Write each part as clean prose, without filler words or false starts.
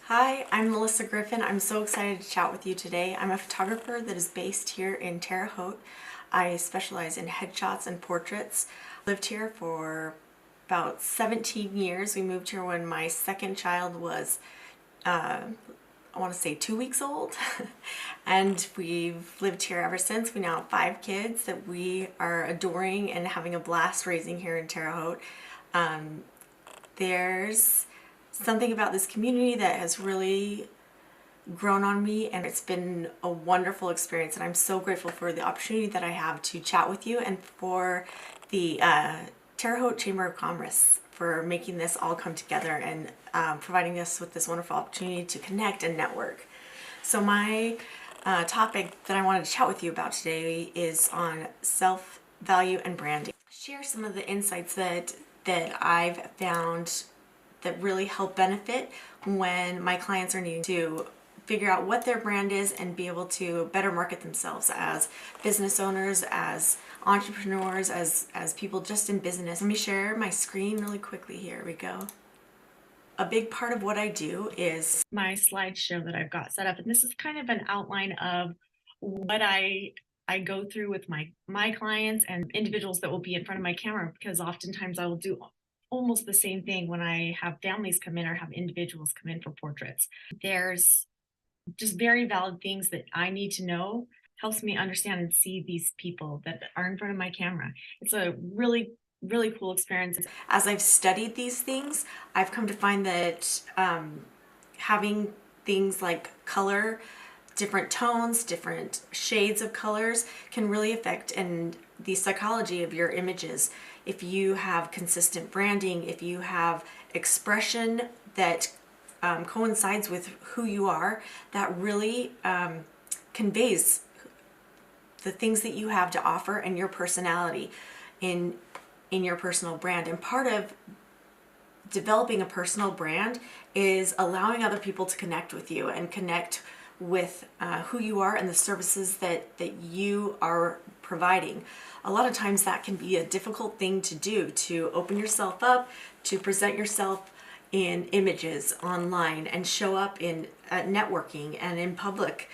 Hi, I'm Melissa Griffin. I'm so excited to chat with you today. I'm a photographer that is based here in Terre Haute. I specialize in headshots and portraits. Lived here for about 17 years. We moved here when my second child was, I want to say, 2 weeks old. And we've lived here ever since. We now have 5 kids that we are adoring and having a blast raising here in Terre Haute. There's something about this community that has really grown on me, and it's been a wonderful experience, and I'm so grateful for the opportunity that I have to chat with you, and for the Terre Haute Chamber of Commerce for making this all come together and providing us with this wonderful opportunity to connect and network. So my topic that I wanted to chat with you about today is on self-value and branding. Share some of the insights that I've found that really help benefit when my clients are needing to figure out what their brand is and be able to better market themselves as business owners, as entrepreneurs, as people just in business. Let me share my screen really quickly. Here we go. A big part of what I do is my slideshow that I've got set up, and this is kind of an outline of what I go through with my clients and individuals that will be in front of my camera, because oftentimes I will do almost the same thing when I have families come in or have individuals come in for portraits. There's just very valid things that I need to know. Helps me understand and see these people that are in front of my camera. It's a really cool experience. As I've studied these things, I've come to find that having things like color, different tones, different shades of colors can really affect and the psychology of your images. If you have consistent branding, if you have expression that coincides with who you are, that really conveys the things that you have to offer and your personality in your personal brand. And part of developing a personal brand is allowing other people to connect with you and connect with who you are and the services that you are providing. A lot of times that can be a difficult thing to do, to open yourself up, to present yourself in images online and show up in networking and in public.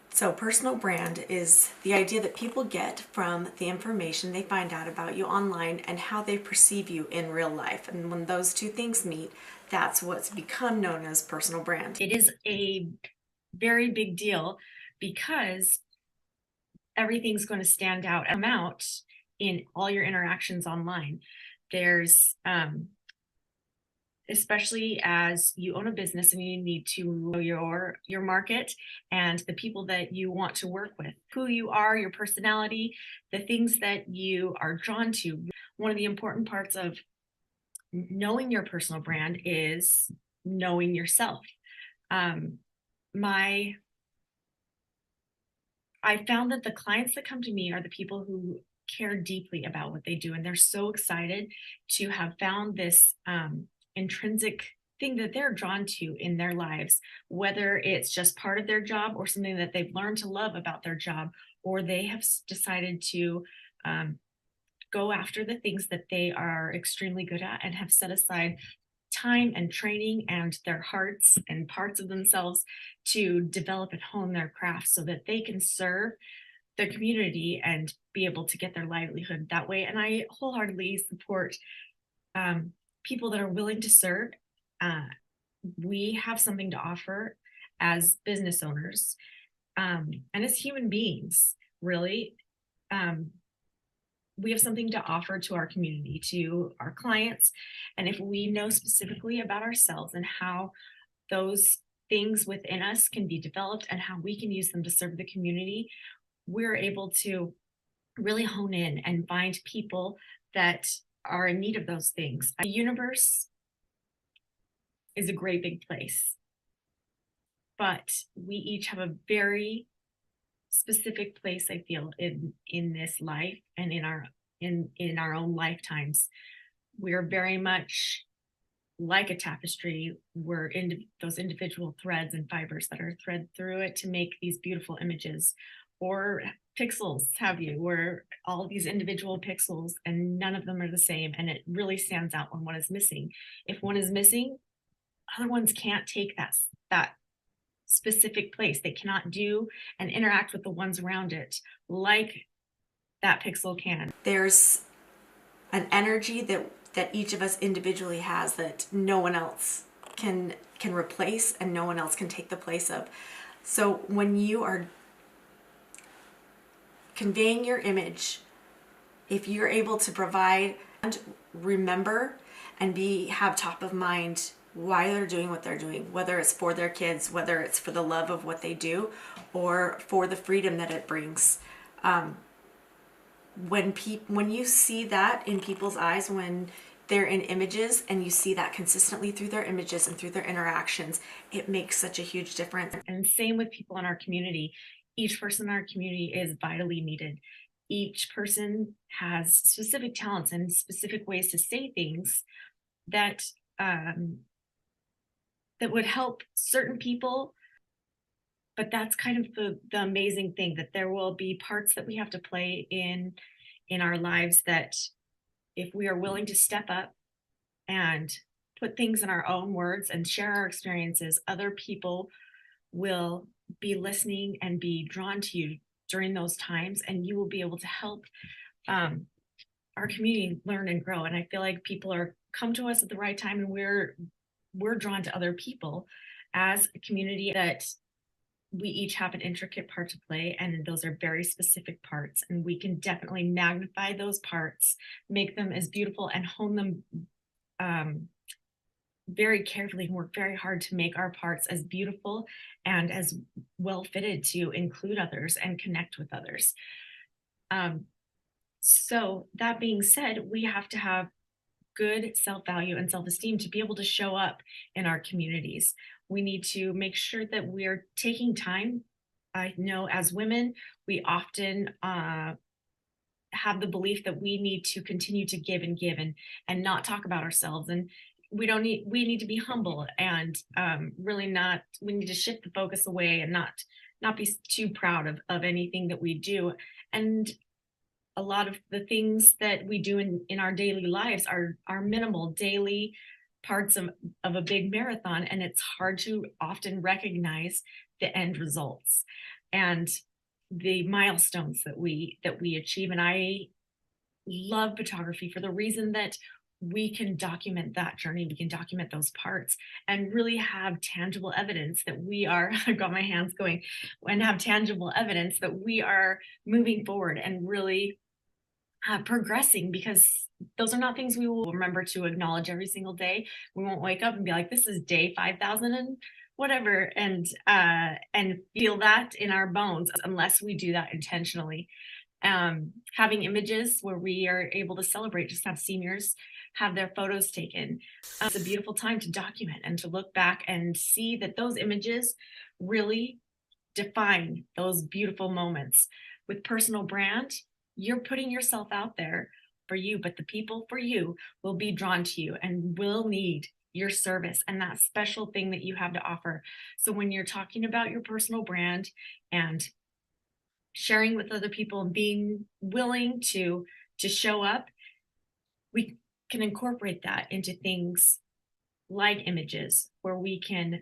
So personal brand is the idea that people get from the information they find out about you online and how they perceive you in real life. And when those two things meet, that's what's become known as personal brand. It is a very big deal because everything's going to stand out, come out in all your interactions online. There's especially as you own a business and you need to know your market and the people that you want to work with, who you are, your personality, the things that you are drawn to. One of the important parts of knowing your personal brand is knowing yourself. I found that the clients that come to me are the people who care deeply about what they do, and they're so excited to have found this intrinsic thing that they're drawn to in their lives, whether it's just part of their job or something that they've learned to love about their job, or they have decided to go after the things that they are extremely good at and have set aside time and training and their hearts and parts of themselves to develop and hone their craft so that they can serve their community and be able to get their livelihood that way. And I wholeheartedly support people that are willing to serve. We have something to offer as business owners and as human beings, really. We have something to offer to our community, to our clients. And if we know specifically about ourselves and how those things within us can be developed and how we can use them to serve the community, we're able to really hone in and find people that are in need of those things. The universe is a great big place, but we each have a very specific place, I feel, in this life and in our own lifetimes. We're very much like a tapestry. We're in those individual threads and fibers that are thread through it to make these beautiful images, or pixels, have you, where all these individual pixels and none of them are the same, and it really stands out when one is missing. If one is missing, other ones can't take that that specific place. They cannot do and interact with the ones around it like that pixel can. There's an energy that each of us individually has that no one else can replace and no one else can take the place of. So when you are conveying your image, if you're able to provide and remember and have top of mind why they're doing what they're doing, whether it's for their kids, whether it's for the love of what they do, or for the freedom that it brings. When you see that in people's eyes, when they're in images and you see that consistently through their images and through their interactions, it makes such a huge difference. And same with people in our community. Each person in our community is vitally needed. Each person has specific talents and specific ways to say things that that would help certain people. But that's kind of the amazing thing, that there will be parts that we have to play in our lives that if we are willing to step up and put things in our own words and share our experiences, other people will be listening and be drawn to you during those times, and you will be able to help our community learn and grow. And I feel like people are come to us at the right time, and we're drawn to other people as a community, that we each have an intricate part to play, and those are very specific parts, and we can definitely magnify those parts, make them as beautiful, and hone them very carefully, and work very hard to make our parts as beautiful and as well fitted to include others and connect with others. So that being said, we have to have good self-value and self-esteem to be able to show up in our communities. We need to make sure that we're taking time. I know as women, we often have the belief that we need to continue to give and not talk about ourselves. And we need to be humble and really not, we need to shift the focus away and not be too proud of anything that we do. And a lot of the things that we do in our daily lives are minimal daily parts of a big marathon, and it's hard to often recognize the end results and the milestones that we achieve. And I love photography for the reason that we can document that journey, we can document those parts and really have tangible evidence that we are, I've got my hands going, and have tangible evidence that we are moving forward and really progressing, because those are not things we will remember to acknowledge every single day. We won't wake up and be like, this is day 5,000 and whatever, and feel that in our bones unless we do that intentionally. Having images where we are able to celebrate, just have seniors have their photos taken. It's a beautiful time to document and to look back and see that those images really define those beautiful moments. With personal brand, you're putting yourself out there for you, but the people for you will be drawn to you and will need your service and that special thing that you have to offer. So when you're talking about your personal brand and sharing with other people and being willing to show up, we can incorporate that into things like images where we can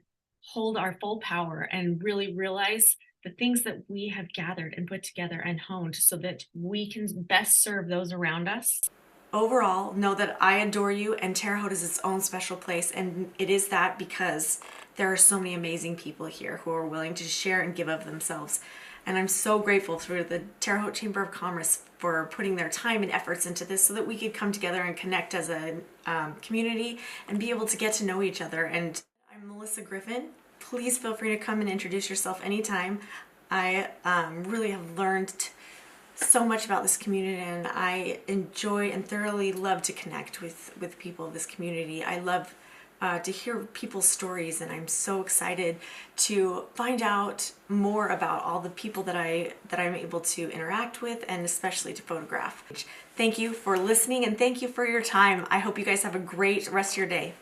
hold our full power and really realize the things that we have gathered and put together and honed so that we can best serve those around us. Overall, know that I adore you, and Terre Haute is its own special place, and it is that because there are so many amazing people here who are willing to share and give of themselves. And I'm so grateful through the Terre Haute Chamber of Commerce for putting their time and efforts into this so that we could come together and connect as a community and be able to get to know each other. And I'm Melissa Griffin. Please feel free to come and introduce yourself anytime. I really have learned so much about this community, and I enjoy and thoroughly love to connect with people of this community. I love to hear people's stories, and I'm so excited to find out more about all the people that I'm able to interact with, and especially to photograph. Thank you for listening, and thank you for your time. I hope you guys have a great rest of your day.